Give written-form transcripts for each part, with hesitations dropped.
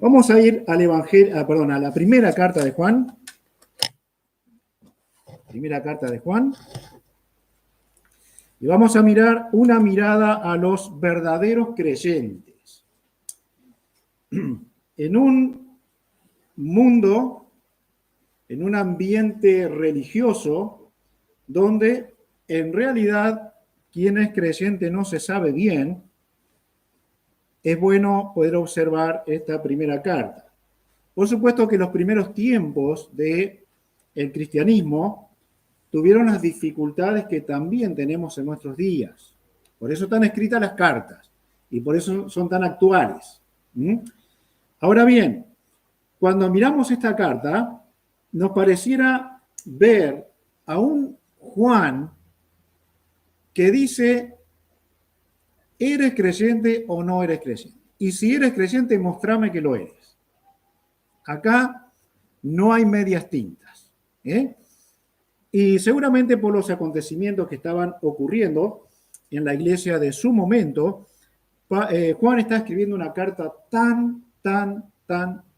Vamos a ir al Evangelio, a la primera carta de Juan. Primera carta de Juan. Y vamos a mirar una mirada a los verdaderos creyentes. En un mundo, en un ambiente religioso, donde en realidad quien es creyente no se sabe bien, es bueno poder observar esta primera carta. Por supuesto que los primeros tiempos del cristianismo tuvieron las dificultades que también tenemos en nuestros días. Por eso están escritas las cartas y por eso son tan actuales. Ahora bien, cuando miramos esta carta, nos pareciera ver a un Juan que dice, ¿eres creyente o no eres creyente? Y si eres creyente, mostrame que lo eres. Acá no hay medias tintas. Y seguramente por los acontecimientos que estaban ocurriendo en la iglesia de su momento, Juan está escribiendo una carta tan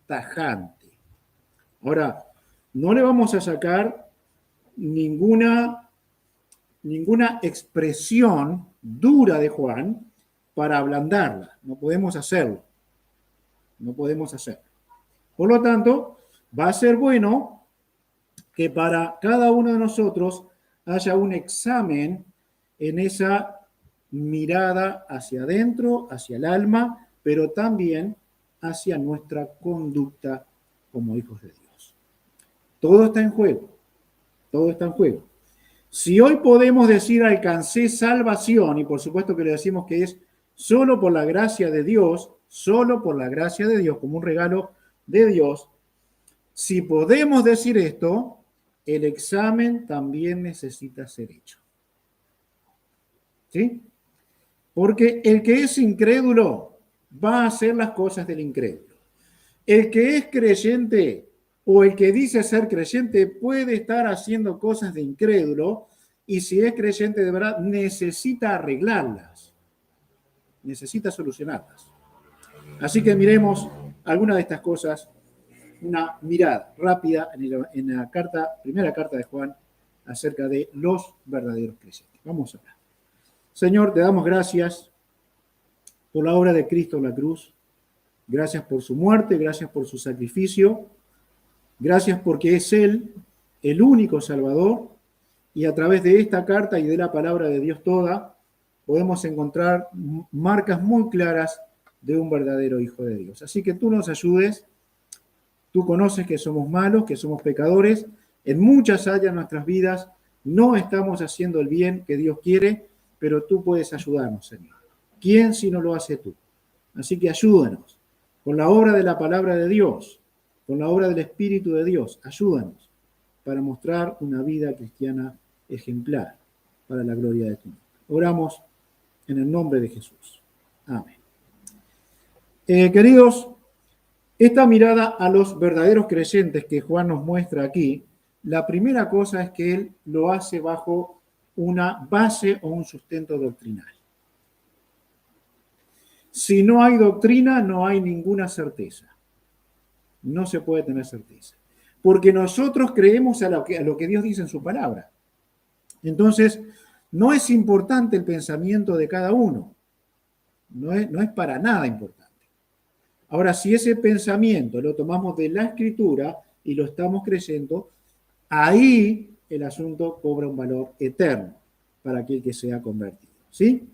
tajante. Ahora, no le vamos a sacar ninguna expresión dura de Juan para ablandarla. No podemos hacerlo. No podemos hacerlo. Por lo tanto, va a ser bueno que para cada uno de nosotros haya un examen en esa mirada hacia adentro, hacia el alma, pero también hacia nuestra conducta como hijos de Dios. Todo está en juego. Todo está en juego. Si hoy podemos decir alcancé salvación, y por supuesto que le decimos que es solo por la gracia de Dios, solo por la gracia de Dios, como un regalo de Dios, si podemos decir esto, el examen también necesita ser hecho. ¿Sí? Porque el que es incrédulo va a hacer las cosas del incrédulo. El que es creyente o el que dice ser creyente puede estar haciendo cosas de incrédulo y si es creyente de verdad necesita arreglarlas, necesita solucionarlas. Así que miremos algunas de estas cosas, una mirada rápida en la primera carta de Juan acerca de los verdaderos creyentes. Vamos a hablar. Señor, te damos gracias por la obra de Cristo en la cruz. Gracias por su muerte, gracias por su sacrificio. Gracias porque es Él el único Salvador y a través de esta carta y de la palabra de Dios toda podemos encontrar marcas muy claras de un verdadero Hijo de Dios. Así que tú nos ayudes. Tú conoces que somos malos, que somos pecadores. En muchas áreas de nuestras vidas no estamos haciendo el bien que Dios quiere, pero tú puedes ayudarnos, Señor. ¿Quién si no lo hace tú? Así que ayúdanos con la obra de la palabra de Dios, con la obra del Espíritu de Dios. Ayúdanos para mostrar una vida cristiana ejemplar para la gloria de tu nombre. Oramos en el nombre de Jesús. Amén. Queridos, esta mirada a los verdaderos creyentes que Juan nos muestra aquí, la primera cosa es que él lo hace bajo una base o un sustento doctrinal. Si no hay doctrina, no hay ninguna certeza. No se puede tener certeza. Porque nosotros creemos a lo que Dios dice en su palabra. Entonces, no es importante el pensamiento de cada uno. No es para nada importante. Ahora, si ese pensamiento lo tomamos de la Escritura y lo estamos creyendo, ahí el asunto cobra un valor eterno para aquel que sea convertido. ¿Sí?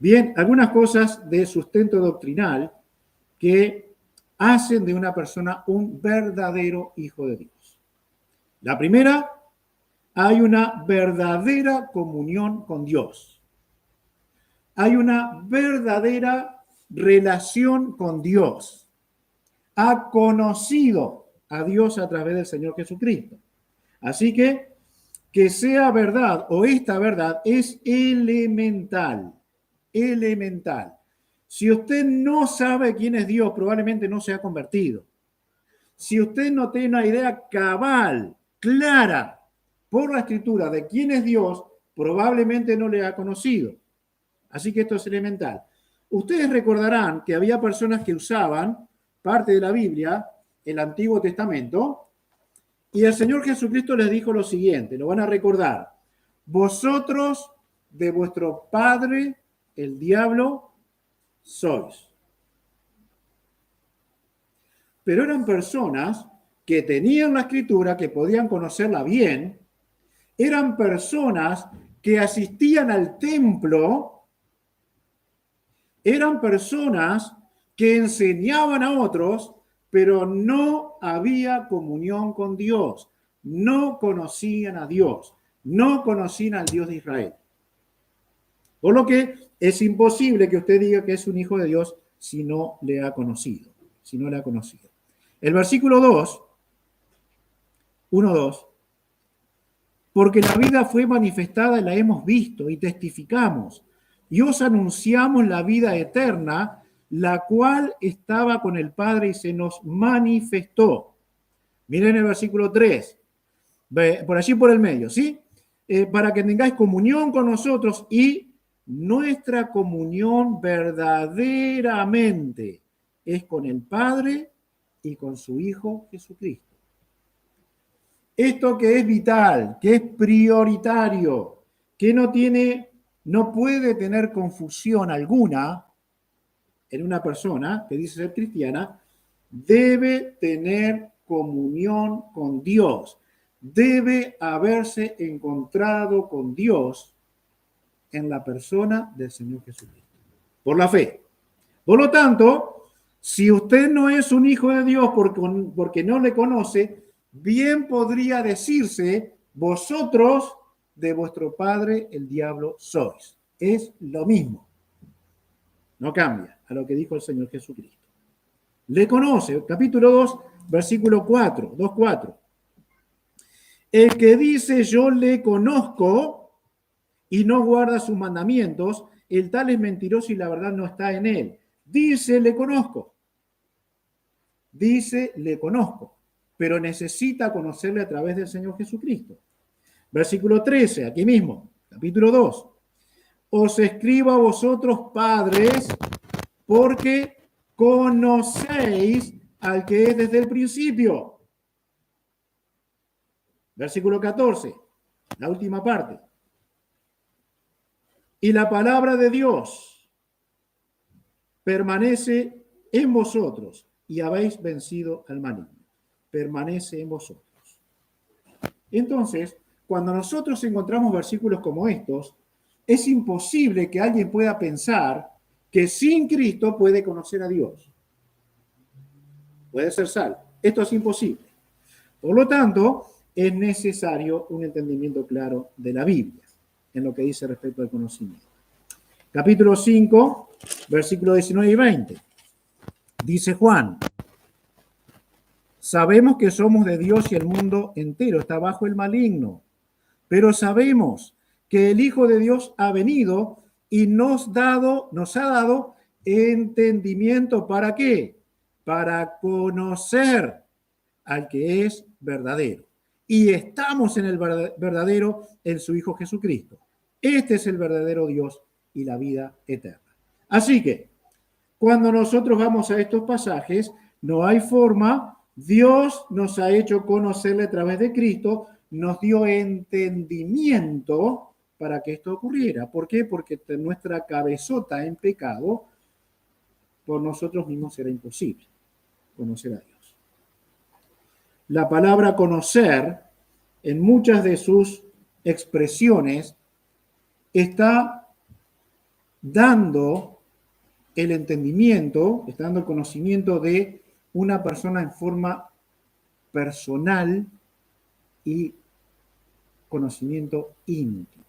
Bien, algunas cosas de sustento doctrinal que hacen de una persona un verdadero hijo de Dios. La primera, hay una verdadera comunión con Dios. Hay una verdadera relación con Dios. Ha conocido a Dios a través del Señor Jesucristo. Así que sea verdad o esta verdad es elemental. Elemental. Si usted no sabe quién es Dios, probablemente no se ha convertido. Si usted no tiene una idea cabal, clara, por la Escritura de quién es Dios, probablemente no le ha conocido. Así que esto es elemental. Ustedes recordarán que había personas que usaban parte de la Biblia, el Antiguo Testamento, y el Señor Jesucristo les dijo lo siguiente, lo van a recordar: vosotros de vuestro padre, el diablo, sois. Pero eran personas que tenían la Escritura, que podían conocerla bien, eran personas que asistían al templo, eran personas que enseñaban a otros, pero no había comunión con Dios, no conocían a Dios, no conocían al Dios de Israel. Por lo que es imposible que usted diga que es un hijo de Dios si no le ha conocido, si no le ha conocido. El versículo 2, 1-2, porque la vida fue manifestada y la hemos visto y testificamos, y os anunciamos la vida eterna, la cual estaba con el Padre y se nos manifestó. Miren el versículo 3, por allí por el medio, ¿sí? Para que tengáis comunión con nosotros, y nuestra comunión verdaderamente es con el Padre y con su Hijo Jesucristo. Esto que es vital, que es prioritario, que no puede tener confusión alguna en una persona que dice ser cristiana, debe tener comunión con Dios, debe haberse encontrado con Dios en la persona del Señor Jesucristo, por la fe. Por lo tanto, si usted no es un hijo de Dios porque no le conoce, bien podría decirse: vosotros de vuestro padre el diablo sois. Es lo mismo. No cambia a lo que dijo el Señor Jesucristo. Le conoce, capítulo 2, versículo 4, 2:4. El que dice yo le conozco y no guarda sus mandamientos, el tal es mentiroso y la verdad no está en él. Dice le conozco. Dice le conozco, pero necesita conocerle a través del Señor Jesucristo. Versículo 13, aquí mismo, capítulo 2. Os escribo a vosotros, padres, porque conocéis al que es desde el principio. Versículo 14, la última parte. Y la palabra de Dios permanece en vosotros y habéis vencido al maligno. Permanece en vosotros. Entonces, cuando nosotros encontramos versículos como estos, es imposible que alguien pueda pensar que sin Cristo puede conocer a Dios. Puede ser salvo. Esto es imposible. Por lo tanto, es necesario un entendimiento claro de la Biblia en lo que dice respecto al conocimiento. Capítulo 5, versículos 19 y 20. Dice Juan: sabemos que somos de Dios y el mundo entero está bajo el maligno, pero sabemos que el Hijo de Dios ha venido y nos ha dado entendimiento. ¿Para qué? Para conocer al que es verdadero. Y estamos en el verdadero, en su Hijo Jesucristo. Este es el verdadero Dios y la vida eterna. Así que, cuando nosotros vamos a estos pasajes, no hay forma. Dios nos ha hecho conocerle a través de Cristo, nos dio entendimiento para que esto ocurriera. ¿Por qué? Porque nuestra cabezota en pecado, por nosotros mismos era imposible conocer a Dios. La palabra conocer, en muchas de sus expresiones, está dando el entendimiento, está dando el conocimiento de una persona en forma personal y conocimiento íntimo.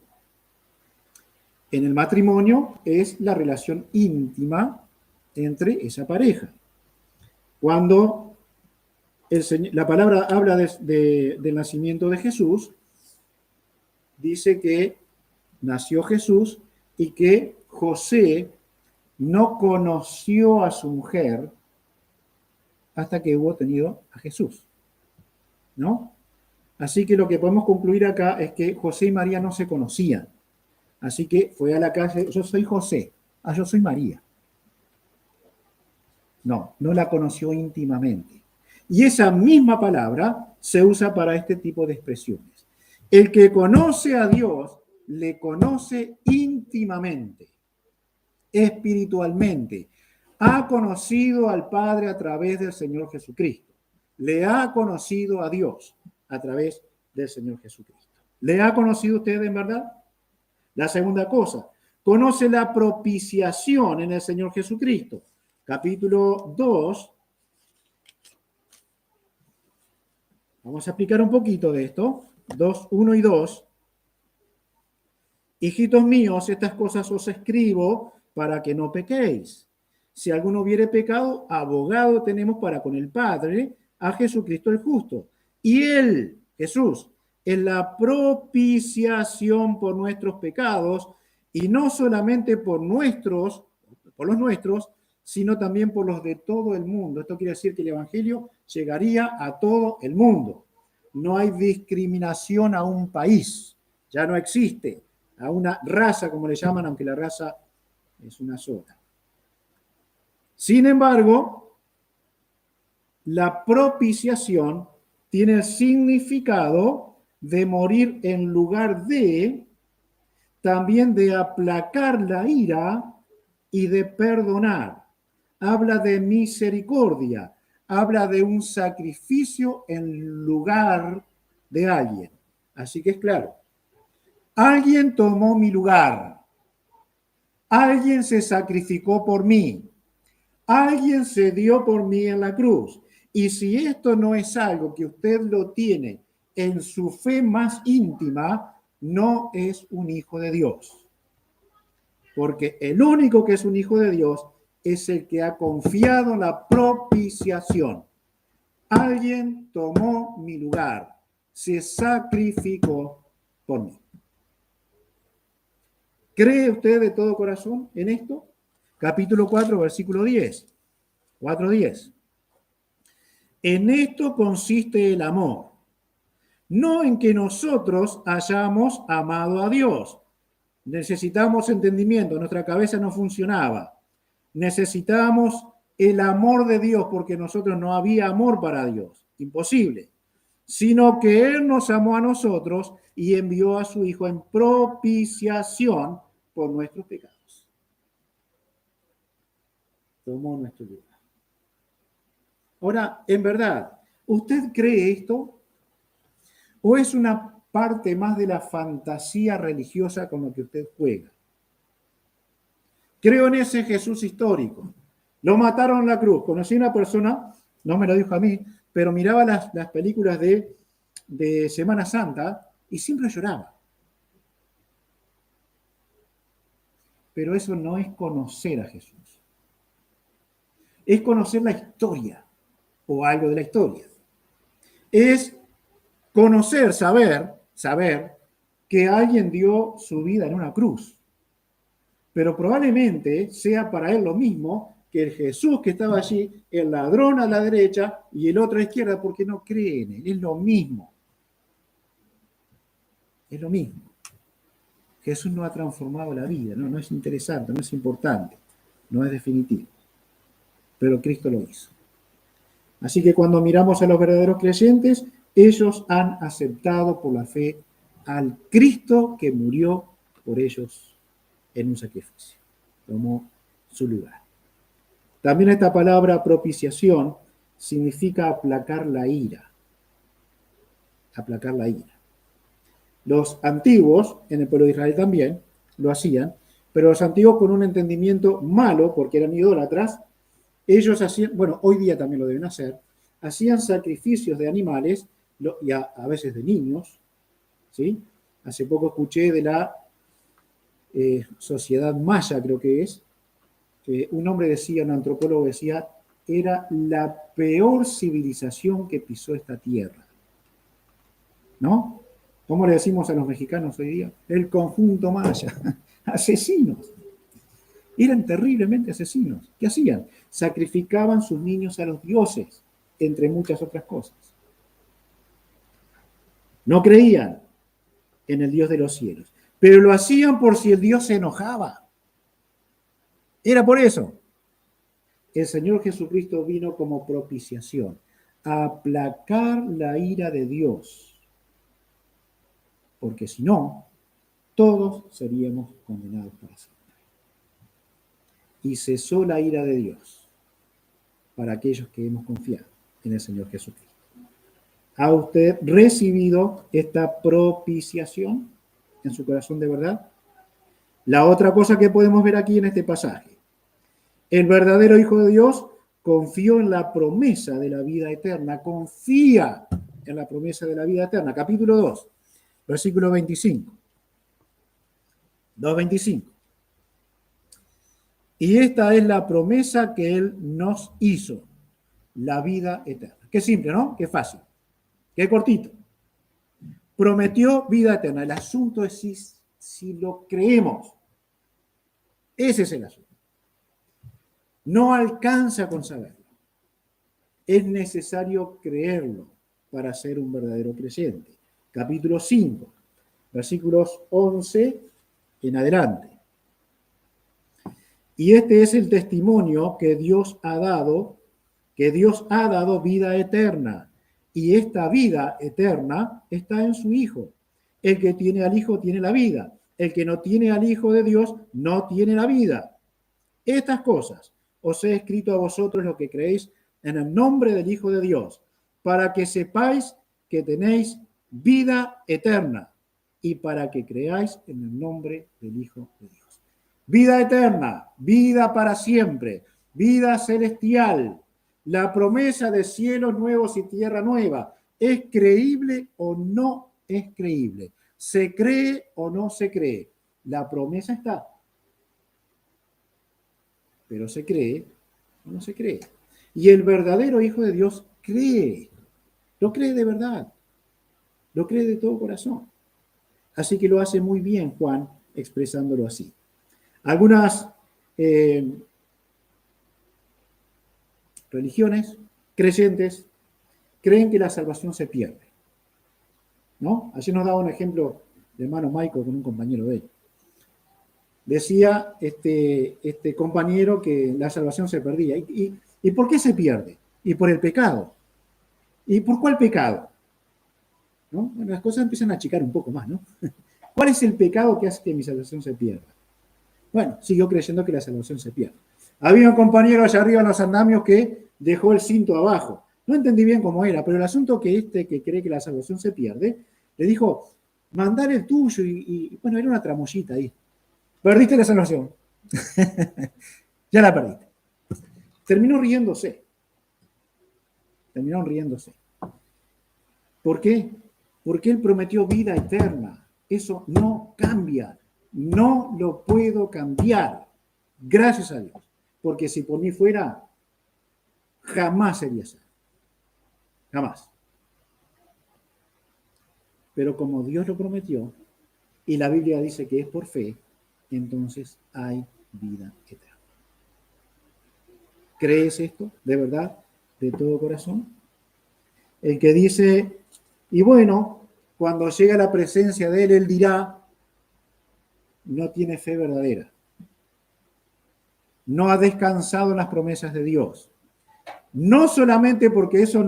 En el matrimonio es la relación íntima entre esa pareja. Cuando la palabra habla del nacimiento de Jesús, dice que nació Jesús y que José no conoció a su mujer hasta que hubo tenido a Jesús, ¿no? Así que lo que podemos concluir acá es que José y María no se conocían. Así que fue a la calle: yo soy José, yo soy María. No, no la conoció íntimamente. Y esa misma palabra se usa para este tipo de expresiones. El que conoce a Dios, le conoce íntimamente, espiritualmente. Ha conocido al Padre a través del Señor Jesucristo. Le ha conocido a Dios a través del Señor Jesucristo. ¿Le ha conocido usted en verdad? La segunda cosa, conoce la propiciación en el Señor Jesucristo. Capítulo 2. Vamos a explicar un poquito de esto. 2, 1 y 2. Hijitos míos, estas cosas os escribo para que no pequéis. Si alguno hubiere pecado, abogado tenemos para con el Padre, a Jesucristo el justo. Y él, Jesús, es la propiciación por nuestros pecados, y no solamente por los nuestros, sino también por los de todo el mundo. Esto quiere decir que el Evangelio llegaría a todo el mundo. No hay discriminación a un país, ya no existe, a una raza, como le llaman, aunque la raza es una sola. Sin embargo, la propiciación tiene el significado de morir en lugar de, también de aplacar la ira y de perdonar. Habla de misericordia, habla de un sacrificio en lugar de alguien. Así que es claro, alguien tomó mi lugar, alguien se sacrificó por mí, alguien se dio por mí en la cruz. Y si esto no es algo que usted lo tiene en su fe más íntima, no es un hijo de Dios. Porque el único que es un hijo de Dios es el que ha confiado en la propiciación. Alguien tomó mi lugar, se sacrificó por mí. ¿Cree usted de todo corazón en esto? Capítulo 4, versículo 10. 4:10. En esto consiste el amor, no en que nosotros hayamos amado a Dios. Necesitamos entendimiento, nuestra cabeza no funcionaba. Necesitábamos el amor de Dios porque nosotros no había amor para Dios, imposible. Sino que Él nos amó a nosotros y envió a su Hijo en propiciación por nuestros pecados. Tomó nuestro lugar. Ahora, en verdad, ¿usted cree esto? ¿O es una parte más de la fantasía religiosa con lo que usted juega? Creo en ese Jesús histórico. Lo mataron en la cruz. Conocí a una persona, no me lo dijo a mí, pero miraba las películas de Semana Santa y siempre lloraba. Pero eso no es conocer a Jesús. Es conocer la historia o algo de la historia. Es conocer, saber que alguien dio su vida en una cruz. Pero probablemente sea para él lo mismo que el Jesús que estaba allí, el ladrón a la derecha y el otro a la izquierda, porque no cree en él. Es lo mismo. Es lo mismo. Jesús no ha transformado la vida, no es interesante, no es importante, no es definitivo. Pero Cristo lo hizo. Así que cuando miramos a los verdaderos creyentes, ellos han aceptado por la fe al Cristo que murió por ellos en un sacrificio. Tomó su lugar. También esta palabra propiciación significa aplacar la ira. Aplacar la ira. Los antiguos, en el pueblo de Israel también, lo hacían, pero los antiguos con un entendimiento malo, porque eran idólatras, ellos hacían, bueno, hoy día también lo deben hacer, hacían sacrificios de animales y a veces de niños, ¿sí? Hace poco escuché de la sociedad maya, creo que es, que un hombre decía, un antropólogo decía, era la peor civilización que pisó esta tierra. ¿No? ¿Cómo le decimos a los mexicanos hoy día? El conjunto maya. Asesinos. Eran terriblemente asesinos. ¿Qué hacían? Sacrificaban sus niños a los dioses, entre muchas otras cosas. No creían en el Dios de los cielos, pero lo hacían por si el Dios se enojaba. Era por eso. el Señor Jesucristo vino como propiciación, a aplacar la ira de Dios, porque si no, todos seríamos condenados para siempre. Y cesó la ira de Dios para aquellos que hemos confiado en el Señor Jesucristo. ¿Ha usted recibido esta propiciación en su corazón de verdad? La otra cosa que podemos ver aquí en este pasaje. El verdadero Hijo de Dios confió en la promesa de la vida eterna, confía en la promesa de la vida eterna. Capítulo 2, versículo 25. 2:25. Y esta es la promesa que Él nos hizo, la vida eterna. Qué simple, ¿no? Qué fácil. Qué cortito. Prometió vida eterna. El asunto es si lo creemos. Ese es el asunto. No alcanza con saberlo. Es necesario creerlo para ser un verdadero creyente. Capítulo 5, versículos 11 en adelante. Y este es el testimonio que Dios ha dado vida eterna. Y esta vida eterna está en su Hijo. El que tiene al Hijo tiene la vida. El que no tiene al Hijo de Dios no tiene la vida. Estas cosas os he escrito a vosotros los que creéis en el nombre del Hijo de Dios, para que sepáis que tenéis vida eterna y para que creáis en el nombre del Hijo de Dios. Vida eterna, vida para siempre, vida celestial, la promesa de cielos nuevos y tierra nueva. ¿Es creíble o no es creíble? ¿Se cree o no se cree? La promesa está. Pero se cree o no se cree. Y el verdadero Hijo de Dios cree. Lo cree de verdad. Lo cree de todo corazón. Así que lo hace muy bien Juan expresándolo así. Algunas religiones creyentes creen que la salvación se pierde. ¿No? Ayer nos daba un ejemplo de hermano Michael con un compañero de él. Decía este compañero que la salvación se perdía. ¿Y por qué se pierde? Y por el pecado. ¿Y por cuál pecado? ¿No? Bueno, las cosas empiezan a achicar un poco más, ¿no? ¿Cuál es el pecado que hace que mi salvación se pierda? Bueno, siguió creyendo que la salvación se pierde. Había un compañero allá arriba en los andamios que dejó el cinto abajo. No entendí bien cómo era, pero el asunto que que cree que la salvación se pierde, le dijo, mandar el tuyo y bueno, era una tramoyita ahí. Perdiste la salvación. Ya la perdiste. Terminó riéndose. Terminaron riéndose. ¿Por qué? Porque Él prometió vida eterna. Eso no cambia. No lo puedo cambiar. Gracias a Dios. Porque si por mí fuera, jamás sería salvo. Jamás. Pero como Dios lo prometió, y la Biblia dice que es por fe, entonces hay vida eterna. ¿Crees esto de verdad, de todo corazón? El que dice, y bueno, cuando llega la presencia de Él dirá, no tiene fe verdadera. No ha descansado en las promesas de Dios. No solamente porque eso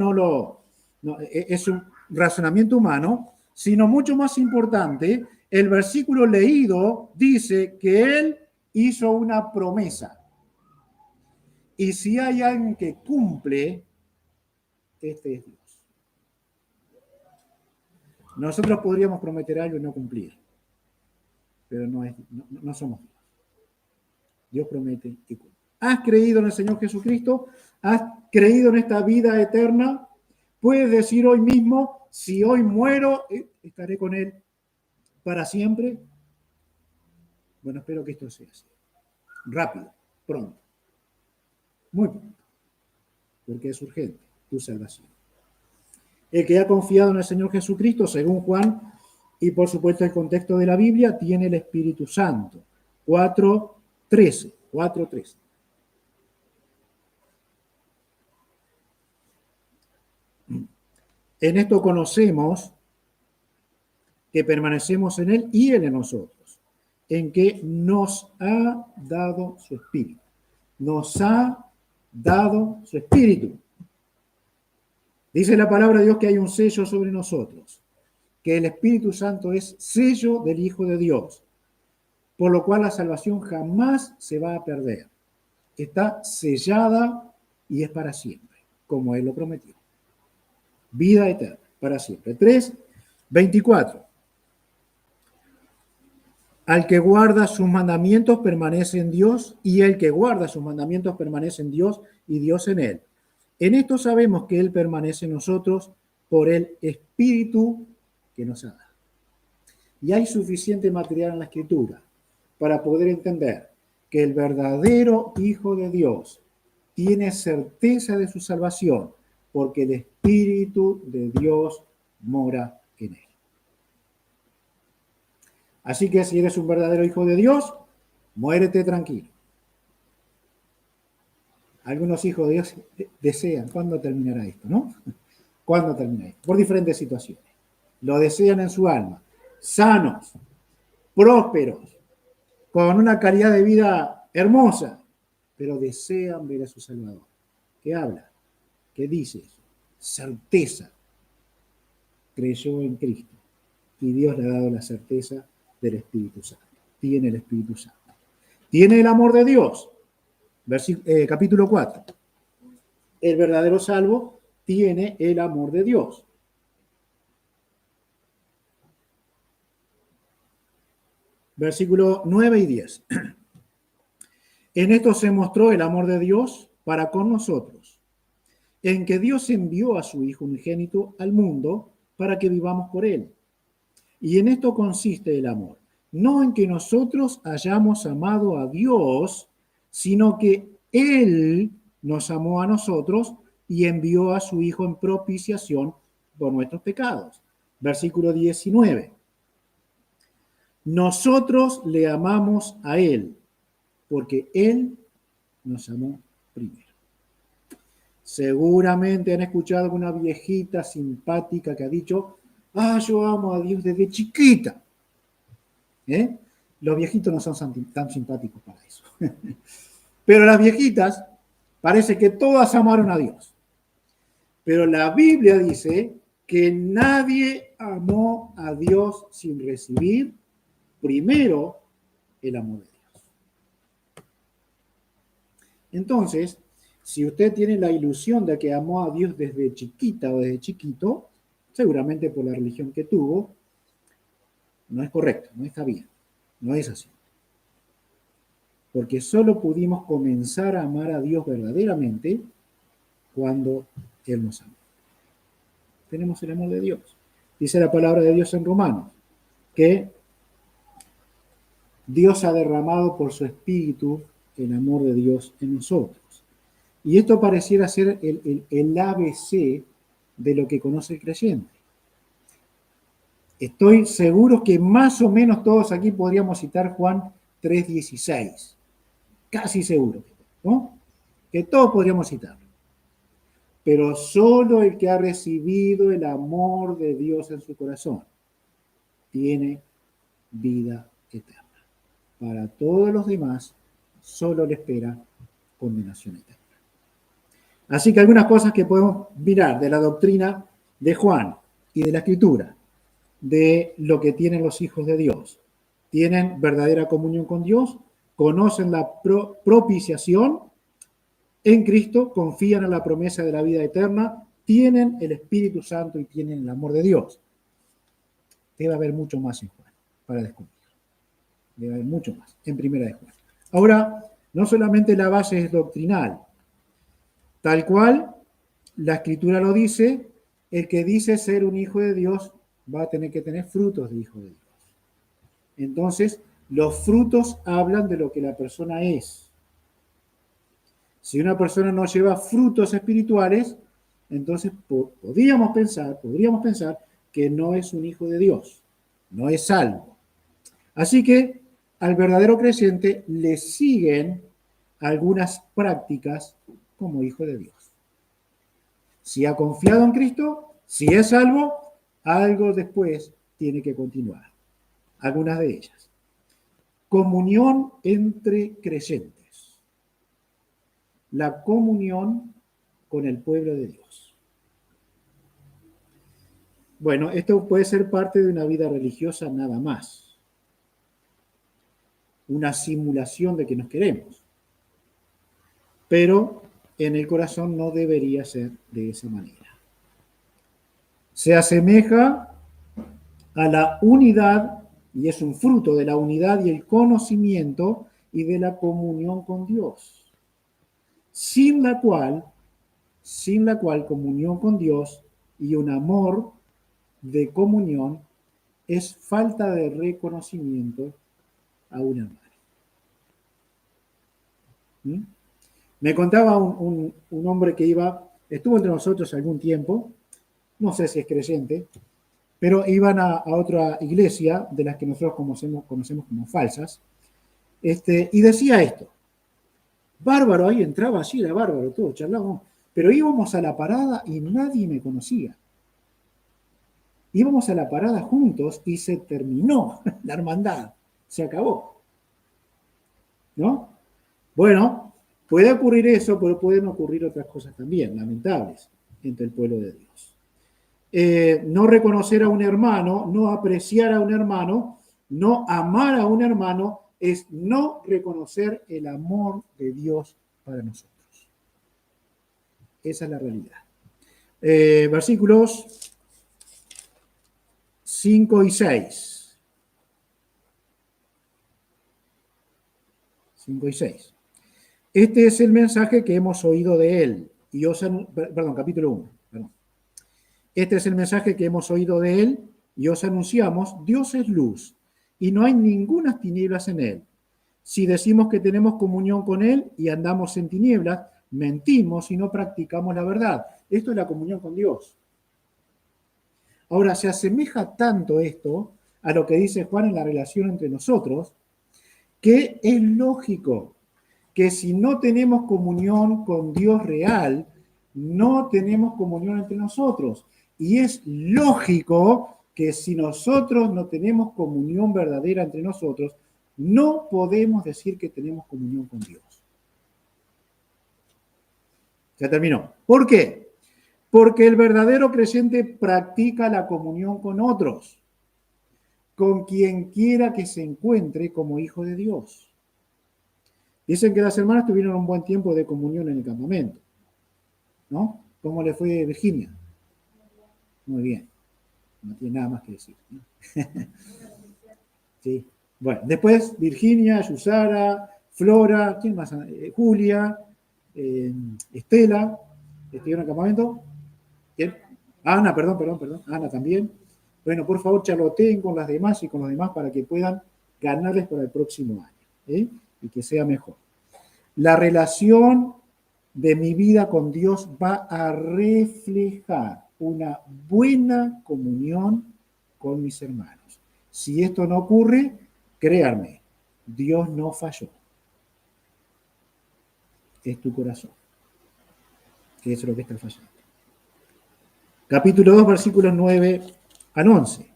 es un razonamiento humano, sino mucho más importante, el versículo leído dice que Él hizo una promesa. Y si hay alguien que cumple, este es Dios. Nosotros podríamos prometer algo y no cumplir, pero no somos Dios. Dios promete y cumple. ¿Has creído en el Señor Jesucristo? ¿Has creído en esta vida eterna? Puedes decir hoy mismo, si hoy muero, estaré con Él para siempre. Bueno, espero que esto sea así. Rápido, pronto. Muy pronto. Porque es urgente tu salvación. El que ha confiado en el Señor Jesucristo, según Juan, y por supuesto el contexto de la Biblia, tiene el Espíritu Santo. 4:13. En esto conocemos que permanecemos en Él y Él en nosotros, en que nos ha dado su Espíritu. Nos ha dado su espíritu. Dice la palabra de Dios que hay un sello sobre nosotros, que el Espíritu Santo es sello del Hijo de Dios, por lo cual la salvación jamás se va a perder. Está sellada y es para siempre, como Él lo prometió. Vida eterna, para siempre. 3:24. Al que guarda sus mandamientos permanece en Dios, y el que guarda sus mandamientos permanece en Dios y Dios en él. En esto sabemos que Él permanece en nosotros por el Espíritu que nos ha dado. Y hay suficiente material en la Escritura para poder entender que el verdadero Hijo de Dios tiene certeza de su salvación porque el Espíritu de Dios mora en él. Así que si eres un verdadero hijo de Dios, muérete tranquilo. Algunos hijos de Dios desean, ¿cuándo terminará esto, no? ¿Cuándo termina esto? Por diferentes situaciones. Lo desean en su alma, sanos, prósperos, con una calidad de vida hermosa, pero desean ver a su Salvador. ¿Qué habla? ¿Qué dice eso? Certeza. Creyó en Cristo y Dios le ha dado la certeza del Espíritu Santo. Tiene el Espíritu Santo. Tiene el amor de Dios. Capítulo 4. El verdadero salvo tiene el amor de Dios. Versículo 9 y 10. En esto se mostró el amor de Dios para con nosotros, en que Dios envió a su Hijo unigénito al mundo para que vivamos por él. Y en esto consiste el amor, no en que nosotros hayamos amado a Dios, sino que Él nos amó a nosotros y envió a su Hijo en propiciación por nuestros pecados. Versículo 19. Nosotros le amamos a Él, porque Él nos amó primero. Seguramente han escuchado alguna viejita simpática que ha dicho, yo amo a Dios desde chiquita. Los viejitos no son tan simpáticos para eso. Pero las viejitas, parece que todas amaron a Dios. Pero la Biblia dice que nadie amó a Dios sin recibir primero el amor de Dios. Entonces, si usted tiene la ilusión de que amó a Dios desde chiquita o desde chiquito, seguramente por la religión que tuvo, no es correcto, no está bien, no es así. Porque solo pudimos comenzar a amar a Dios verdaderamente cuando Él nos amó. Tenemos el amor de Dios. Dice la palabra de Dios en Romanos, que Dios ha derramado por su Espíritu el amor de Dios en nosotros. Y esto pareciera ser el ABC de lo que conoce el creyente. Estoy seguro que más o menos todos aquí podríamos citar Juan 3:16. Casi seguro, ¿no? Que todos podríamos citarlo. Pero solo el que ha recibido el amor de Dios en su corazón tiene vida eterna. Para todos los demás, solo le espera condenación eterna. Así que algunas cosas que podemos mirar de la doctrina de Juan y de la Escritura, de lo que tienen los hijos de Dios. Tienen verdadera comunión con Dios, conocen la propiciación en Cristo, confían en la promesa de la vida eterna, tienen el Espíritu Santo y tienen el amor de Dios. Debe haber mucho más en Juan para descubrir. Debe haber mucho más en Primera de Juan. Ahora, no solamente la base es doctrinal, tal cual la Escritura lo dice, el que dice ser un hijo de Dios va a tener que tener frutos de hijo de Dios. Entonces, los frutos hablan de lo que la persona es. Si una persona no lleva frutos espirituales, entonces podríamos pensar que no es un hijo de Dios, no es salvo. Así que al verdadero creyente le siguen algunas prácticas como hijo de Dios. Si ha confiado en Cristo, si es salvo, algo después tiene que continuar. Algunas de ellas. Comunión entre creyentes. la comunión con el pueblo de Dios. Bueno, esto puede ser parte de una vida religiosa nada más. Una simulación de que nos queremos. Pero en el corazón no debería ser de esa manera. Se asemeja a la unidad, y es un fruto de la unidad y el conocimiento y de la comunión con Dios, sin la cual comunión con Dios y un amor de comunión es falta de reconocimiento a un hermano. ¿Mm? Me contaba un hombre que estuvo entre nosotros algún tiempo, no sé si es creyente, pero iban a otra iglesia de las que nosotros conocemos como falsas, y decía esto: bárbaro, ahí entraba así, era bárbaro, todo, charlábamos, pero íbamos a la parada y nadie me conocía. Íbamos a la parada juntos y se terminó la hermandad, se acabó. ¿No? Bueno, puede ocurrir eso, pero pueden ocurrir otras cosas también, lamentables, entre el pueblo de Dios. No reconocer a un hermano, no apreciar a un hermano, no amar a un hermano, es no reconocer el amor de Dios para nosotros. Esa es la realidad. Versículos 5 y 6. 5 y 6. Este es el mensaje que hemos oído de él. Capítulo 1. Perdón. Este es el mensaje que hemos oído de él y os anunciamos: Dios es luz y no hay ninguna tinieblas en él. Si decimos que tenemos comunión con él y andamos en tinieblas, mentimos y no practicamos la verdad. Esto es la comunión con Dios. Ahora, se asemeja tanto esto a lo que dice Juan en la relación entre nosotros, que es lógico que si no tenemos comunión con Dios real, no tenemos comunión entre nosotros. Y es lógico que si nosotros no tenemos comunión verdadera entre nosotros, no podemos decir que tenemos comunión con Dios. Ya terminó. ¿Por qué? Porque el verdadero creyente practica la comunión con otros, con quien quiera que se encuentre como hijo de Dios. Dicen que las hermanas tuvieron un buen tiempo de comunión en el campamento, ¿no? ¿Cómo le fue a Virginia? Muy bien, no tiene nada más que decir, ¿no? Sí. Bueno, después Virginia, Yusara, Flora, ¿quién más? Julia, Estela, ¿estuvieron en el campamento? ¿Quién? Ana, perdón, Ana también. Bueno, por favor, charloteen con las demás y con los demás para que puedan ganarles para el próximo año, ¿eh? Y que sea mejor. La relación de mi vida con Dios va a reflejar una buena comunión con mis hermanos. Si esto no ocurre, créanme, Dios no falló. Es tu corazón. Eso es lo que está fallando. Capítulo 2, versículos 9 al 11.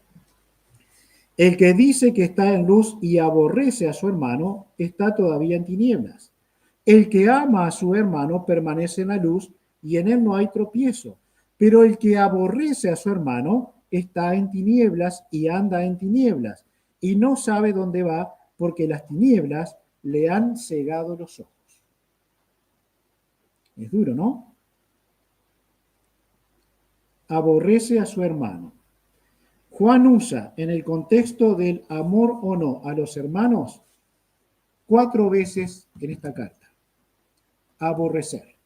El que dice que está en luz y aborrece a su hermano, está todavía en tinieblas. El que ama a su hermano permanece en la luz y en él no hay tropiezo. Pero el que aborrece a su hermano está en tinieblas y anda en tinieblas y no sabe dónde va porque las tinieblas le han cegado los ojos. Es duro, ¿no? Aborrece a su hermano. Juan usa en el contexto del amor o no a los hermanos 4 veces en esta carta. Aborrecer.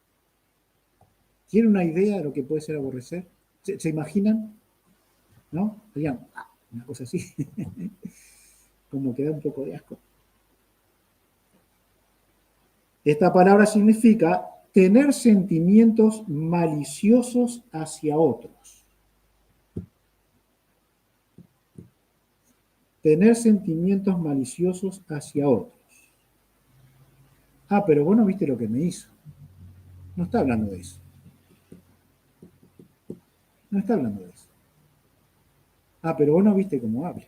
¿Tienen una idea de lo que puede ser aborrecer? ¿Se imaginan? ¿No? Digan, una cosa así. Como que da un poco de asco. Esta palabra significa tener sentimientos maliciosos hacia otros. Tener sentimientos maliciosos hacia otros. Pero vos no viste lo que me hizo. No está hablando de eso. No está hablando de eso. Pero vos no viste cómo habla.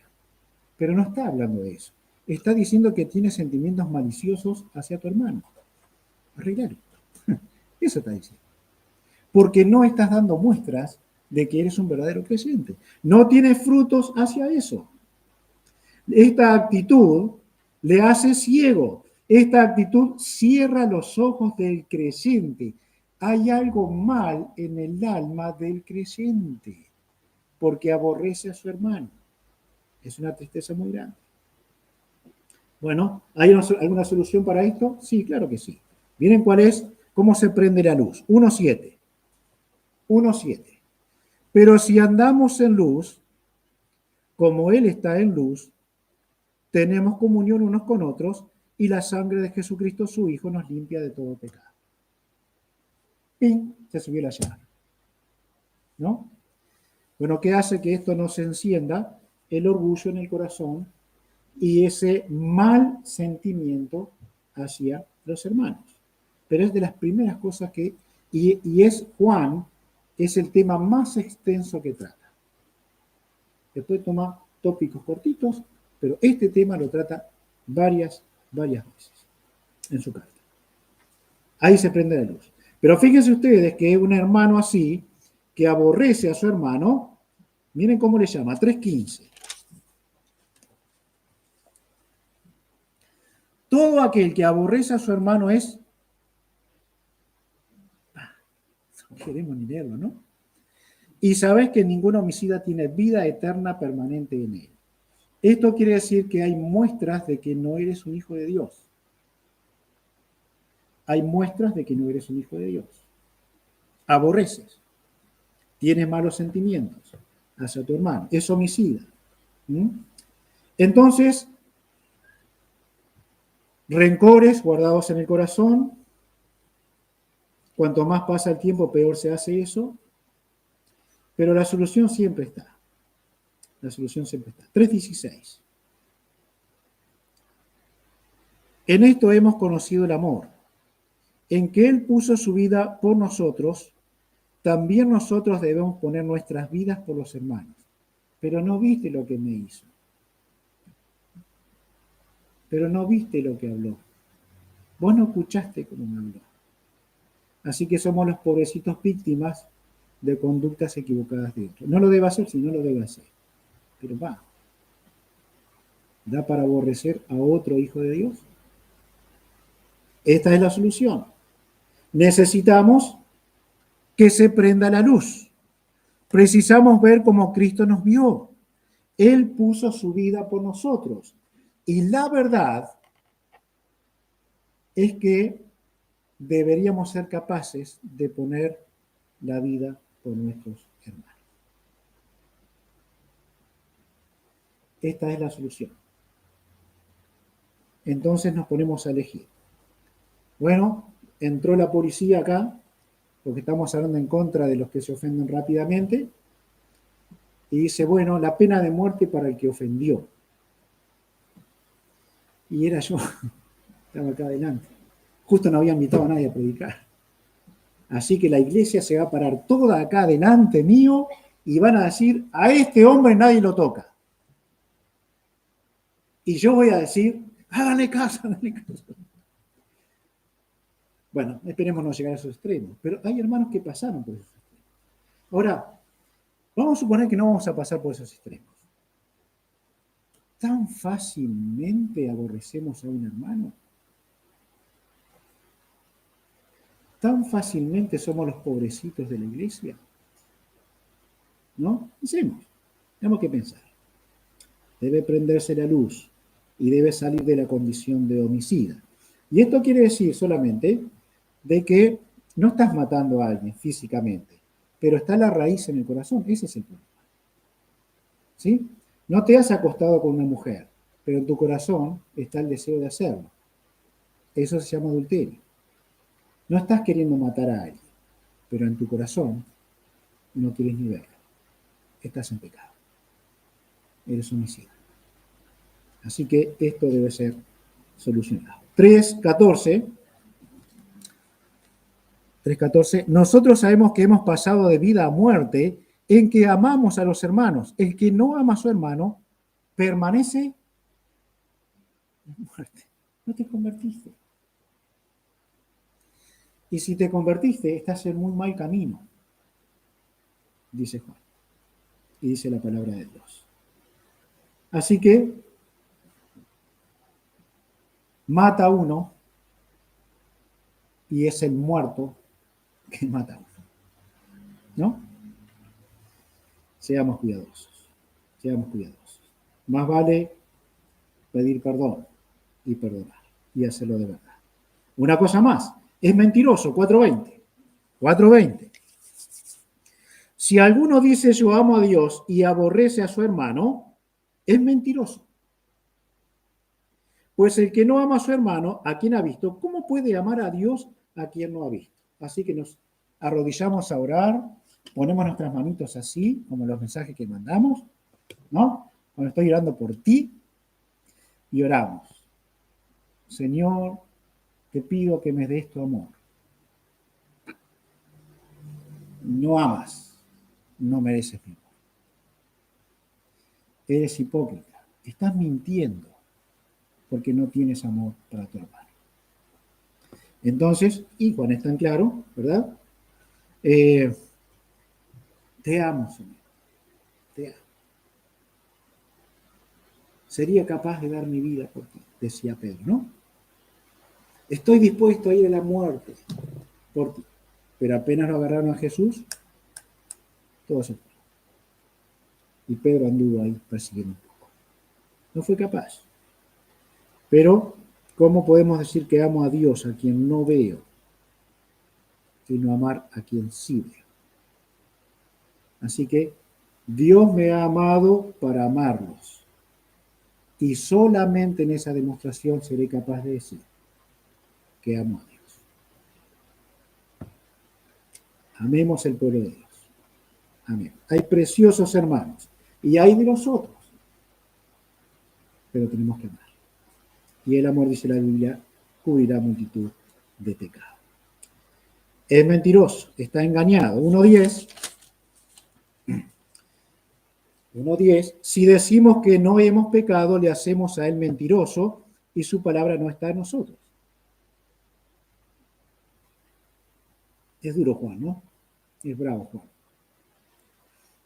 Pero no está hablando de eso. Está diciendo que tiene sentimientos maliciosos hacia tu hermano. Arreglalo. Eso está diciendo. Porque no estás dando muestras de que eres un verdadero creyente. No tienes frutos hacia eso. Esta actitud le hace ciego. Esta actitud cierra los ojos del creyente. Hay algo mal en el alma del creyente, porque aborrece a su hermano. Es una tristeza muy grande. Bueno, ¿hay alguna solución para esto? Sí, claro que sí. ¿Miren cuál es? ¿Cómo se prende la luz? 1:7. 1:7. Pero si andamos en luz, como Él está en luz, tenemos comunión unos con otros y la sangre de Jesucristo, su Hijo, nos limpia de todo pecado. Y se subió la llama. ¿No? Bueno, ¿qué hace que esto no se encienda? El orgullo en el corazón y ese mal sentimiento hacia los hermanos. Pero es de las primeras cosas que, y es Juan, es el tema más extenso que trata. Después toma tópicos cortitos, pero este tema lo trata varias veces en su carta. Ahí se prende la luz. Pero fíjense ustedes que un hermano así, que aborrece a su hermano, miren cómo le llama, 3:15. Todo aquel que aborrece a su hermano es... No queremos ni leerlo, ¿no? Y sabes que ningún homicida tiene vida eterna permanente en él. Esto quiere decir que hay muestras de que no eres un hijo de Dios. Hay muestras de que no eres un hijo de Dios. Aborreces. Tienes malos sentimientos hacia tu hermano. Es homicida. Entonces, rencores guardados en el corazón. Cuanto más pasa el tiempo, peor se hace eso. Pero la solución siempre está. La solución siempre está. 3:16. En esto hemos conocido el amor, en que Él puso su vida por nosotros, también nosotros debemos poner nuestras vidas por los hermanos. Pero no viste lo que me hizo. Pero no viste lo que habló. Vos no escuchaste cómo me habló. Así que somos los pobrecitos víctimas de conductas equivocadas de otros. No lo debe hacer, si no lo debe hacer. Pero va. ¿Da para aborrecer a otro hijo de Dios? Esta es la solución. Necesitamos que se prenda la luz. Precisamos ver cómo Cristo nos vio. Él puso su vida por nosotros. Y la verdad es que deberíamos ser capaces de poner la vida por nuestros hermanos. Esta es la solución. Entonces nos ponemos a elegir. Bueno, entró la policía acá, porque estamos hablando en contra de los que se ofenden rápidamente, y dice, bueno, la pena de muerte para el que ofendió. Y era yo, estaba acá adelante. Justo no había invitado a nadie a predicar. Así que la iglesia se va a parar toda acá delante mío y van a decir, a este hombre nadie lo toca. Y yo voy a decir, háganle caso, háganle caso. Bueno, esperemos no llegar a esos extremos, pero hay hermanos que pasaron por esos extremos. Ahora, vamos a suponer que no vamos a pasar por esos extremos. ¿Tan fácilmente aborrecemos a un hermano? ¿Tan fácilmente somos los pobrecitos de la iglesia? ¿No? Pensemos, tenemos que pensar. Debe prenderse la luz y debe salir de la condición de homicida. Y esto quiere decir solamente de que no estás matando a alguien físicamente, pero está la raíz en el corazón. Ese es el problema. ¿Sí? No te has acostado con una mujer, pero en tu corazón está el deseo de hacerlo. Eso se llama adulterio. No estás queriendo matar a alguien, pero en tu corazón no quieres ni verlo. Estás en pecado. Eres homicida. Así que esto debe ser solucionado. 3:14. Nosotros sabemos que hemos pasado de vida a muerte en que amamos a los hermanos. El que no ama a su hermano permanece en muerte. No te convertiste. Y si te convertiste, estás en muy mal camino, dice Juan. Y dice la palabra de Dios. Así que mata a uno y es el muerto que mata a uno. ¿No? Seamos cuidadosos. Seamos cuidadosos. Más vale pedir perdón y perdonar y hacerlo de verdad. Una cosa más, es mentiroso, 4:20. 4:20. Si alguno dice yo amo a Dios y aborrece a su hermano, es mentiroso. Pues el que no ama a su hermano, a quien ha visto, ¿cómo puede amar a Dios a quien no ha visto? Así que nos arrodillamos a orar, ponemos nuestras manitos así, como los mensajes que mandamos, ¿no? Cuando estoy orando por ti, y oramos. Señor, te pido que me des tu amor. No amas, no mereces mi amor. Eres hipócrita, estás mintiendo porque no tienes amor para tu hermano. Entonces, y Juan es tan claro, ¿verdad? Te amo, Señor, te amo. Sería capaz de dar mi vida por ti, decía Pedro, ¿no? Estoy dispuesto a ir a la muerte por ti. Pero apenas lo agarraron a Jesús, todo se fue. Y Pedro anduvo ahí persiguiendo un poco. No fue capaz. Pero, ¿cómo podemos decir que amo a Dios a quien no veo, sino amar a quien sí veo? Así que Dios me ha amado para amarlos. Y solamente en esa demostración seré capaz de decir que amo a Dios. Amemos el pueblo de Dios. Amén. Hay preciosos hermanos y hay de los otros, pero tenemos que amar. Y el amor, dice la Biblia, cubrirá multitud de pecados. Es mentiroso, está engañado. 1:10. Si decimos que no hemos pecado, le hacemos a él mentiroso y su palabra no está en nosotros. Es duro Juan, ¿no? Es bravo Juan.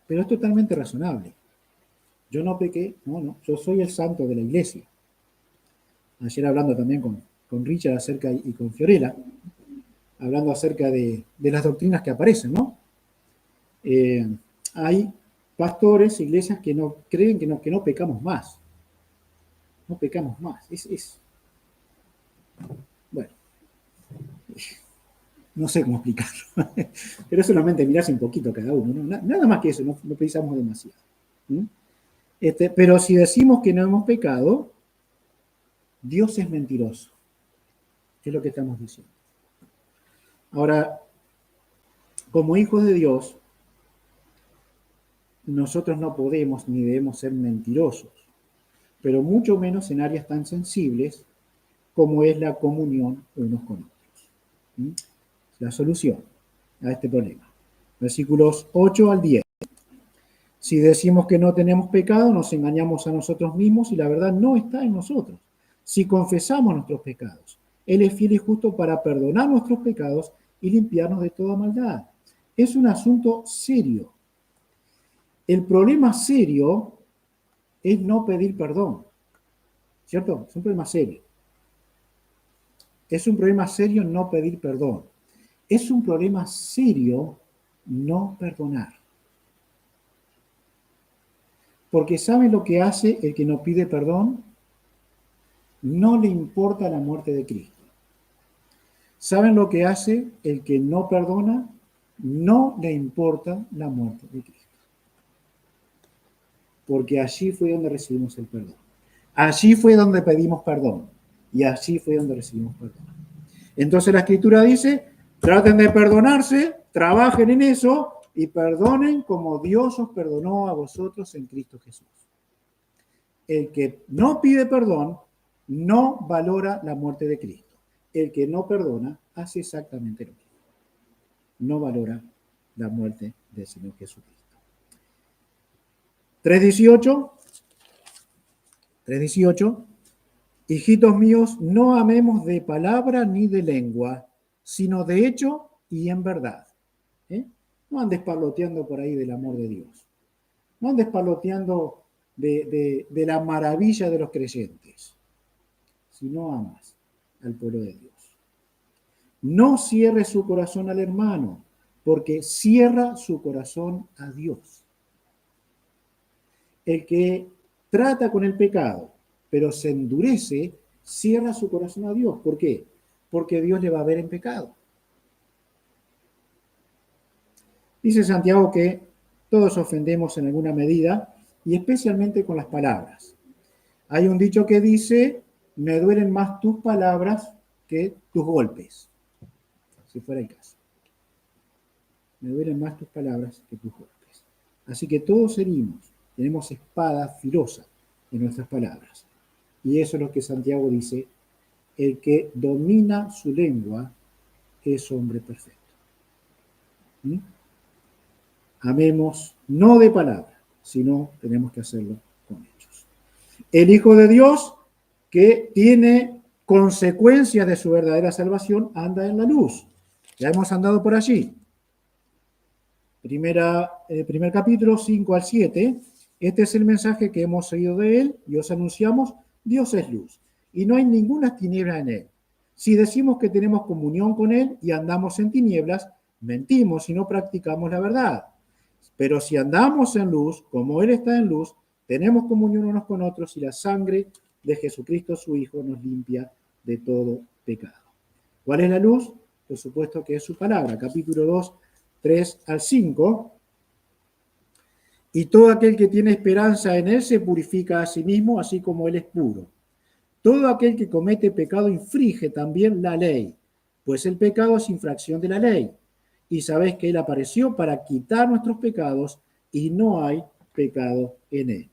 Pero es totalmente razonable. Yo no pequé, no, yo soy el santo de la iglesia. Ayer hablando también con Richard acerca y con Fiorella, hablando acerca de las doctrinas que aparecen, ¿no? Hay pastores, iglesias que no creen que no pecamos más. No pecamos más. Bueno, no sé cómo explicarlo, pero solamente mirarse un poquito cada uno, ¿no? Nada más que eso, no pensamos demasiado. Pero si decimos que no hemos pecado, Dios es mentiroso. Es lo que estamos diciendo. Ahora, como hijos de Dios, nosotros no podemos ni debemos ser mentirosos, pero mucho menos en áreas tan sensibles como es la comunión unos con otros. La solución a este problema. Versículos 8 al 10. Si decimos que no tenemos pecado, nos engañamos a nosotros mismos y la verdad no está en nosotros. Si confesamos nuestros pecados, Él es fiel y justo para perdonar nuestros pecados y limpiarnos de toda maldad. Es un asunto serio. El problema serio es no pedir perdón, ¿cierto? Es un problema serio. Es un problema serio no pedir perdón. Es un problema serio no perdonar. Porque ¿saben lo que hace el que no pide perdón? No le importa la muerte de Cristo. ¿Saben lo que hace el que no perdona? No le importa la muerte de Cristo. Porque allí fue donde recibimos el perdón. Allí fue donde pedimos perdón. Y allí fue donde recibimos perdón. Entonces la Escritura dice, traten de perdonarse, trabajen en eso y perdonen como Dios os perdonó a vosotros en Cristo Jesús. El que no pide perdón no valora la muerte de Cristo. El que no perdona hace exactamente lo mismo. No valora la muerte del Señor Jesucristo. 3:18. Hijitos míos, no amemos de palabra ni de lengua, sino de hecho y en verdad. ¿Eh? No andes parloteando por ahí del amor de Dios. No andes parloteando de la maravilla de los creyentes, si no amas al pueblo de Dios. No cierre su corazón al hermano, porque cierra su corazón a Dios. El que trata con el pecado, pero se endurece, cierra su corazón a Dios. ¿Por qué? Porque Dios le va a ver en pecado. Dice Santiago que todos ofendemos en alguna medida, y especialmente con las palabras. Hay un dicho que dice, me duelen más tus palabras que tus golpes, si fuera el caso. Me duelen más tus palabras que tus golpes. Así que todos tenemos espada filosa en nuestras palabras. Y eso es lo que Santiago dice, el que domina su lengua es hombre perfecto. ¿Mm? Amemos no de palabra, sino tenemos que hacerlo con hechos. El Hijo de Dios, que tiene consecuencias de su verdadera salvación, anda en la luz. Ya hemos andado por allí. Primer capítulo, 5 al 7. Este es el mensaje que hemos oído de él y os anunciamos, Dios es luz y no hay ninguna tiniebla en él. Si decimos que tenemos comunión con él y andamos en tinieblas, mentimos y no practicamos la verdad. Pero si andamos en luz, como él está en luz, tenemos comunión unos con otros y la sangre de Jesucristo su Hijo nos limpia de todo pecado. ¿Cuál es la luz? Por supuesto que es su palabra. Capítulo 2, 3 al 5. Y todo aquel que tiene esperanza en él se purifica a sí mismo, así como él es puro. Todo aquel que comete pecado infringe también la ley, pues el pecado es infracción de la ley. Y sabéis que él apareció para quitar nuestros pecados y no hay pecado en él.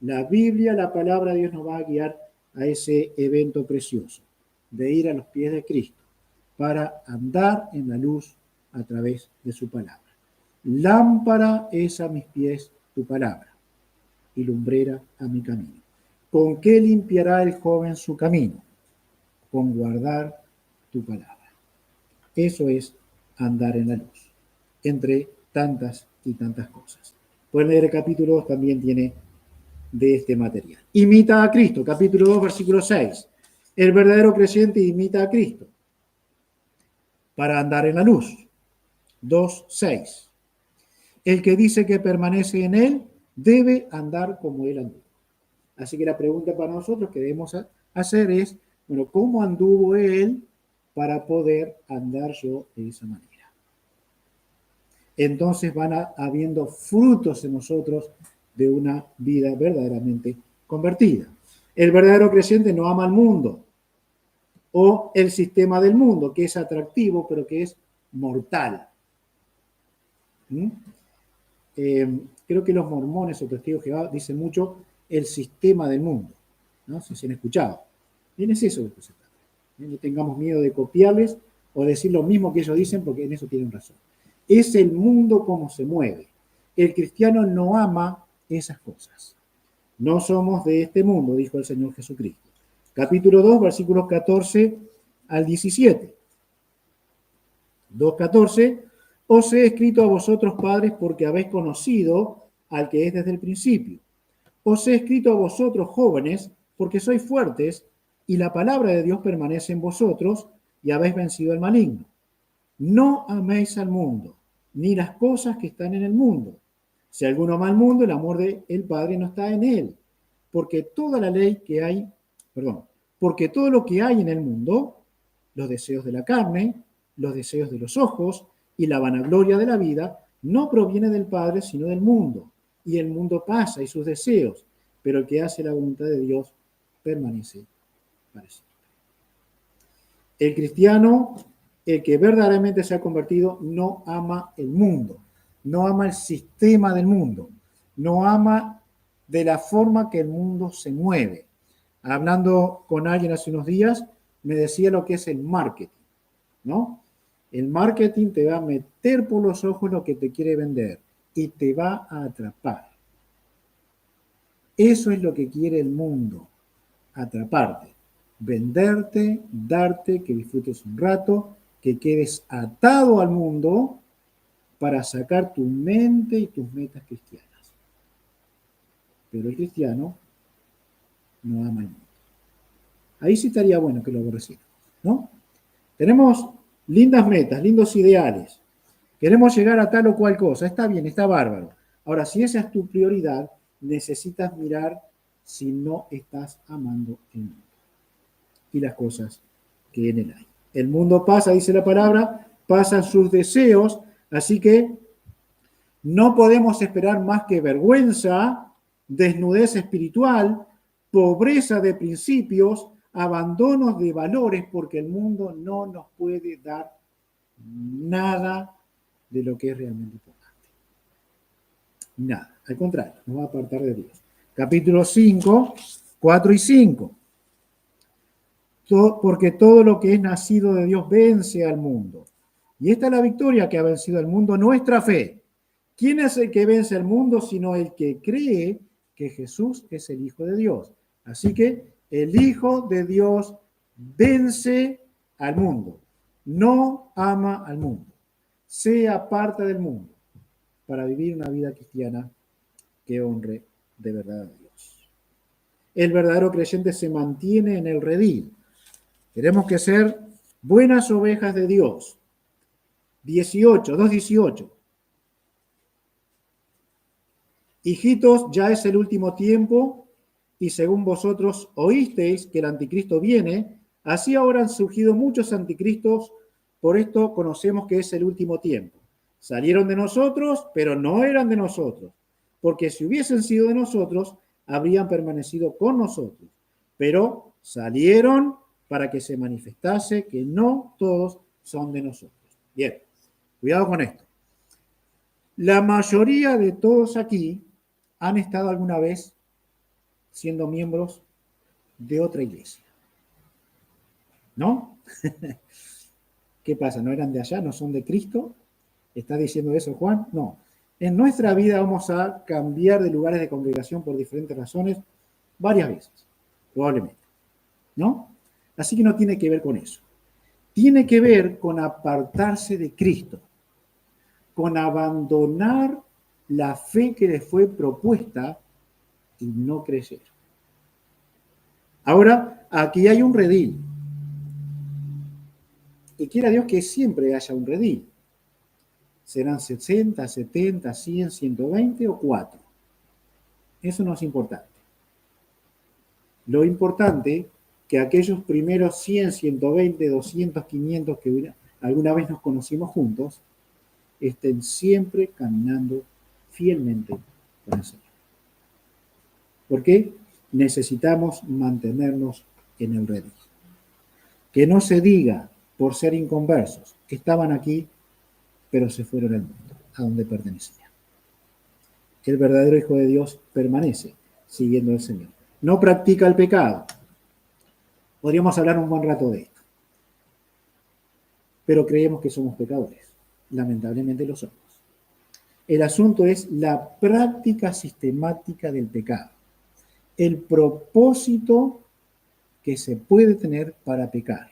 La Biblia, la palabra de Dios nos va a guiar a ese evento precioso, de ir a los pies de Cristo, para andar en la luz a través de su palabra. Lámpara es a mis pies tu palabra y lumbrera a mi camino. ¿Con qué limpiará el joven su camino? Con guardar tu palabra. Eso es andar en la luz, entre tantas y tantas cosas. Pueden leer el capítulo 2, también tiene de este material. Imita a Cristo, capítulo 2, versículo 6. El verdadero creyente imita a Cristo para andar en la luz. 2, 6. El que dice que permanece en él debe andar como él anduvo. Así que la pregunta para nosotros que debemos hacer es, bueno, ¿cómo anduvo él para poder andar yo de esa manera? Entonces van habiendo frutos en nosotros de una vida verdaderamente convertida. El verdadero creyente no ama al mundo o el sistema del mundo, que es atractivo, pero que es mortal. Creo que los mormones o testigos de Jehová dicen mucho el sistema del mundo, ¿no? Si se han escuchado. Bien, es eso de lo que se trata. No tengamos miedo de copiarles o decir lo mismo que ellos dicen, porque en eso tienen razón. Es el mundo como se mueve. El cristiano no ama esas cosas. No somos de este mundo, dijo el Señor Jesucristo. Capítulo 2, versículos 14 al 17. 2:14. Os he escrito a vosotros, padres, porque habéis conocido al que es desde el principio. Os he escrito a vosotros, jóvenes, porque sois fuertes, y la palabra de Dios permanece en vosotros, y habéis vencido al maligno. No améis al mundo, ni las cosas que están en el mundo. Si alguno ama al mundo, el amor del Padre no está en él. Porque toda la ley que hay, porque todo lo que hay en el mundo, los deseos de la carne, los deseos de los ojos y la vanagloria de la vida, no proviene del Padre, sino del mundo. Y el mundo pasa y sus deseos, pero el que hace la voluntad de Dios permanece para siempre. El cristiano, el que verdaderamente se ha convertido, no ama el mundo, no ama el sistema del mundo, no ama de la forma que el mundo se mueve. Hablando con alguien hace unos días, me decía lo que es el marketing, ¿no? El marketing te va a meter por los ojos lo que te quiere vender y te va a atrapar. Eso es lo que quiere el mundo, atraparte, venderte, darte, que disfrutes un rato que quedes atado al mundo para sacar tu mente y tus metas cristianas. Pero el cristiano no ama al mundo. Ahí sí estaría bueno que lo aborreciera, ¿no? Tenemos lindas metas, lindos ideales. Queremos llegar a tal o cual cosa. Está bien, está bárbaro. Ahora, si esa es tu prioridad, necesitas mirar si no estás amando el mundo y las cosas que en él hay. El mundo pasa, dice la palabra, pasan sus deseos, así que no podemos esperar más que vergüenza, desnudez espiritual, pobreza de principios, abandonos de valores, porque el mundo no nos puede dar nada de lo que es realmente importante. Nada, al contrario, nos va a apartar de Dios. Capítulo 5, 4 y 5. Porque todo lo que es nacido de Dios vence al mundo. Y esta es la victoria que ha vencido al mundo, nuestra fe. ¿Quién es el que vence al mundo sino el que cree que Jesús es el Hijo de Dios? Así que el Hijo de Dios vence al mundo. No ama al mundo. Se aparta del mundo para vivir una vida cristiana que honre de verdad a Dios. El verdadero creyente se mantiene en el redil. Tenemos que ser buenas ovejas de Dios. 2:18. Hijitos, ya es el último tiempo, y según vosotros oísteis que el anticristo viene, así ahora han surgido muchos anticristos, por esto conocemos que es el último tiempo. Salieron de nosotros, pero no eran de nosotros, porque si hubiesen sido de nosotros, habrían permanecido con nosotros. Pero salieron para que se manifestase que no todos son de nosotros. Bien, cuidado con esto. La mayoría de todos aquí han estado alguna vez siendo miembros de otra iglesia. ¿No? ¿Qué pasa? ¿No eran de allá? ¿No son de Cristo? ¿Está diciendo eso Juan? No. En nuestra vida vamos a cambiar de lugares de congregación por diferentes razones varias veces, probablemente. ¿No? Así que no tiene que ver con eso. Tiene que ver con apartarse de Cristo, con abandonar la fe que les fue propuesta y no creer. Ahora, aquí hay un redil. Y quiera Dios que siempre haya un redil. Serán 60, 70, 100, 120 o 4. Eso no es importante. Lo importante que aquellos primeros 100, 120, 200, 500 que alguna vez nos conocimos juntos, estén siempre caminando fielmente con el Señor. ¿Por qué? Necesitamos mantenernos en el redil. Que no se diga, por ser inconversos, que estaban aquí, pero se fueron al mundo, a donde pertenecían. El verdadero Hijo de Dios permanece siguiendo al Señor. No practica el pecado. Podríamos hablar un buen rato de esto. Pero creemos que somos pecadores. Lamentablemente lo somos. El asunto es la práctica sistemática del pecado. El propósito que se puede tener para pecar.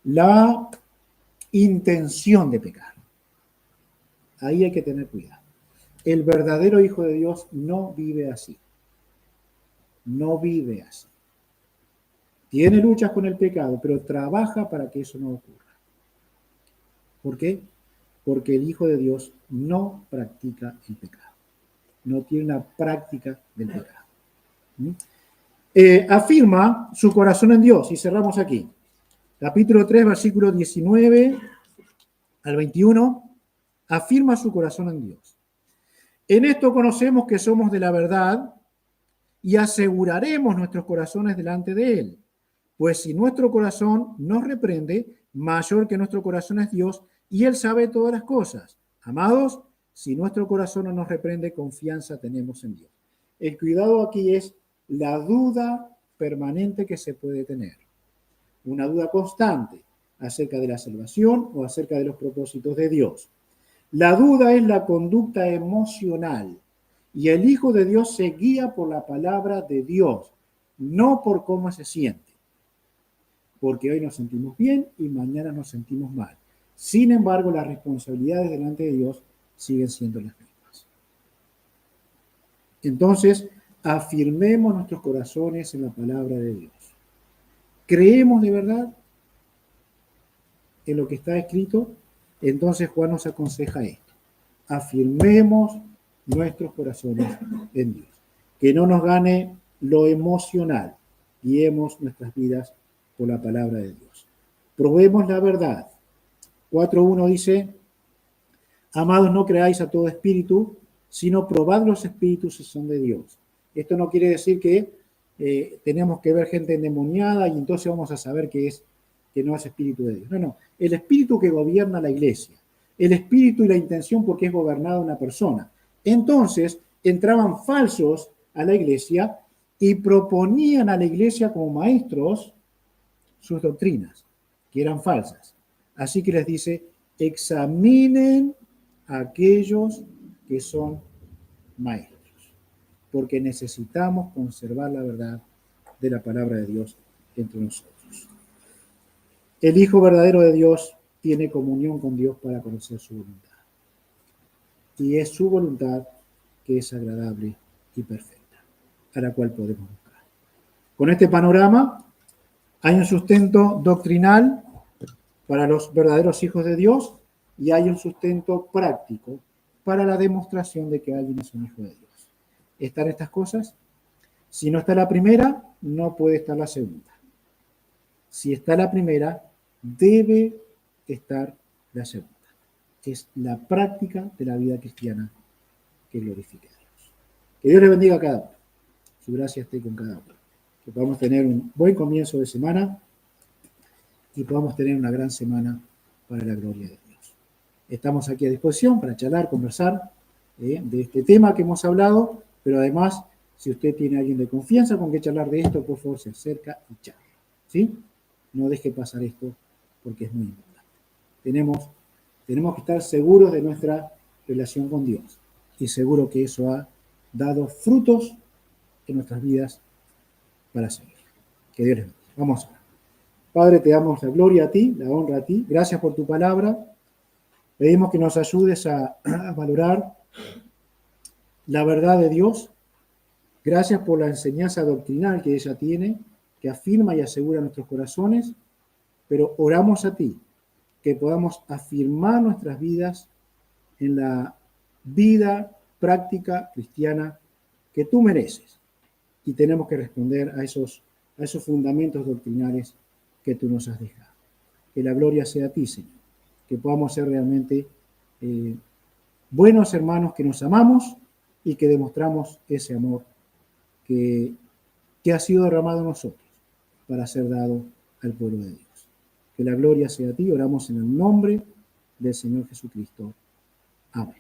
La intención de pecar. Ahí hay que tener cuidado. El verdadero Hijo de Dios no vive así. No vive así. Tiene luchas con el pecado, pero trabaja para que eso no ocurra. ¿Por qué? Porque el Hijo de Dios no practica el pecado. No tiene una práctica del pecado. Afirma su corazón en Dios, y cerramos aquí. Capítulo 3, versículo 19 al 21, afirma su corazón en Dios. En esto conocemos que somos de la verdad y aseguraremos nuestros corazones delante de Él. Pues si nuestro corazón nos reprende, mayor que nuestro corazón es Dios y Él sabe todas las cosas. Amados, si nuestro corazón no nos reprende, confianza tenemos en Dios. El cuidado aquí es la duda permanente que se puede tener. Una duda constante acerca de la salvación o acerca de los propósitos de Dios. La duda es la conducta emocional y el Hijo de Dios se guía por la palabra de Dios, no por cómo se siente. porque hoy nos sentimos bien y mañana nos sentimos mal. Sin embargo, las responsabilidades delante de Dios siguen siendo las mismas. Entonces, afirmemos nuestros corazones en la palabra de Dios. ¿Creemos de verdad en lo que está escrito? Entonces Juan nos aconseja esto. Afirmemos nuestros corazones en Dios. Que no nos gane lo emocional. Guiemos nuestras vidas por la palabra de Dios. Probemos la verdad. 4.1 dice, amados, no creáis a todo espíritu, sino probad los espíritus si son de Dios. Esto no quiere decir que tenemos que ver gente endemoniada y entonces vamos a saber que no es espíritu de Dios. No. El espíritu que gobierna la iglesia. El espíritu y la intención porque es gobernada una persona. Entonces entraban falsos a la iglesia y proponían a la iglesia como maestros sus doctrinas, que eran falsas. Así que les dice, examinen a aquellos que son maestros, porque necesitamos conservar la verdad de la palabra de Dios entre nosotros. El Hijo verdadero de Dios tiene comunión con Dios para conocer su voluntad. Y es su voluntad que es agradable y perfecta, a la cual podemos buscar. Con este panorama hay un sustento doctrinal para los verdaderos hijos de Dios y hay un sustento práctico para la demostración de que alguien es un hijo de Dios. ¿Están estas cosas? Si no está la primera, no puede estar la segunda. Si está la primera, debe estar la segunda. Es la práctica de la vida cristiana que glorifica a Dios. Que Dios le bendiga a cada uno. Su gracia esté con cada uno. Que podamos tener un buen comienzo de semana y podamos tener una gran semana para la gloria de Dios. Estamos aquí a disposición para charlar, conversar de este tema que hemos hablado, pero además, si usted tiene a alguien de confianza con que charlar de esto, por favor se acerca y charla. ¿Sí? No deje pasar esto porque es muy importante. Tenemos que estar seguros de nuestra relación con Dios y seguro que eso ha dado frutos en nuestras vidas para seguir. Que Dios les bendiga. Vamos a ver. Padre, te damos la gloria a ti, la honra a ti. Gracias por tu palabra. Pedimos que nos ayudes a valorar la verdad de Dios. Gracias por la enseñanza doctrinal que ella tiene, que afirma y asegura nuestros corazones. Pero oramos a ti, que podamos afirmar nuestras vidas en la vida práctica cristiana que tú mereces. Y tenemos que responder a esos fundamentos doctrinales que tú nos has dejado. Que la gloria sea a ti, Señor. Que podamos ser realmente buenos hermanos que nos amamos y que demostramos ese amor que ha sido derramado en nosotros para ser dado al pueblo de Dios. Que la gloria sea a ti. Oramos en el nombre del Señor Jesucristo. Amén.